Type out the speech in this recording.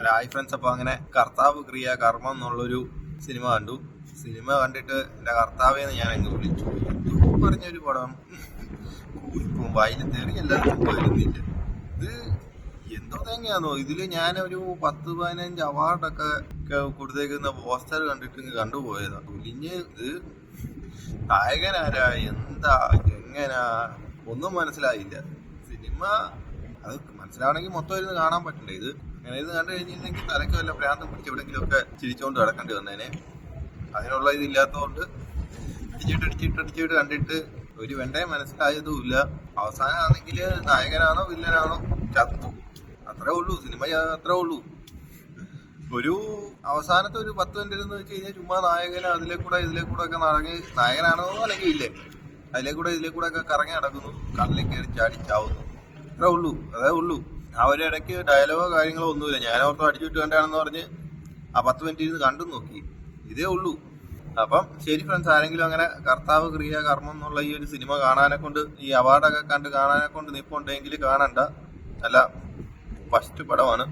Hi friends. അപ്പോൾ അങ്ങനെ കർത്താവ് ക്രിയ കർമ്മം എന്നുള്ളൊരു സിനിമ കണ്ടു. സിനിമ കണ്ടിട്ട് എൻ്റെ കർത്താവേന്ന് ഞാൻ അങ്ങ് വിളിച്ചു. പറഞ്ഞൊരു പടം ഇപ്പം വായില് തെറിയെല്ലാവർക്കും വരുന്നില്ല. ഇത് എന്തോ തന്നെയാണോ ഇതില് ഞാനൊരു 10-15 അവാർഡൊക്കെ കൊടുത്തേക്കുന്ന പോസ്റ്റർ കണ്ടിട്ട് കണ്ടുപോയതാ. ഒലിഞ്ഞ് ഇത് നായകനാരാ, എന്താ, എങ്ങനാ ഒന്നും മനസ്സിലായില്ല. സിനിമ അത് മനസ്സിലാവണമെങ്കിൽ മൊത്തം ഇരുന്ന് കാണാൻ പറ്റില്ല. ഇത് അങ്ങനെ ഇത് കണ്ടു കഴിഞ്ഞിരുന്നെങ്കിൽ തലയ്ക്ക് വല്ല ഭ്രാന്തം പിടിച്ച് എവിടെയെങ്കിലും ഒക്കെ ചിരിച്ചുകൊണ്ട് കിടക്കേണ്ടി വന്നേനെ. അതിനുള്ള ഇതില്ലാത്തതുകൊണ്ട് അടിച്ചിട്ട് കണ്ടിട്ട് ഒരു വെണ്ടയെ മനസ്സിലായതുമില്ല. അവസാനമാണെങ്കിൽ നായകനാണോ വില്ലനാണോ ചത്തു, അത്രേ ഉള്ളൂ. സിനിമ അത്രേ ഉള്ളൂ. ഒരു അവസാനത്തെ ഒരു 10 മിനിറ്റ് എന്ന് വെച്ച് കഴിഞ്ഞാൽ ചുമ്മാ നായകന് ഇതിലെ കൂടെ ഒക്കെ നടങ്ങി, നായകനാണോ അല്ലെങ്കിൽ ഇല്ലേ ഇതിലെ കൂടെ ഒക്കെ കറങ്ങി നടക്കുന്നു, കടലിൽ കയറി ചാടി ചാവുന്നു, അത്രേ ഉള്ളൂ. അതേ ഉള്ളൂ. അവരിടയ്ക്ക് ഡയലോഗോ കാര്യങ്ങളോ ഒന്നുമില്ല. ഞാനോർത്ത് അടിച്ചുവിട്ട് കണ്ടാണെന്ന് പറഞ്ഞ് ആ 10 മിനിറ്റ് ഇരുന്ന് കണ്ടു നോക്കി. ഇതേ ഉള്ളൂ. അപ്പം ശരി ഫ്രണ്ട്സ്, ആരെങ്കിലും അങ്ങനെ കർത്താവ് ക്രിയ കർമ്മം എന്നുള്ള ഈ ഒരു സിനിമ കാണാനെ കൊണ്ട്, ഈ അവാർഡൊക്കെ കണ്ട് കാണാനെ കൊണ്ട് നിൽപ്പുണ്ടെങ്കിൽ കാണണ്ട. നല്ല ഫസ്റ്റ് പടമാണ്.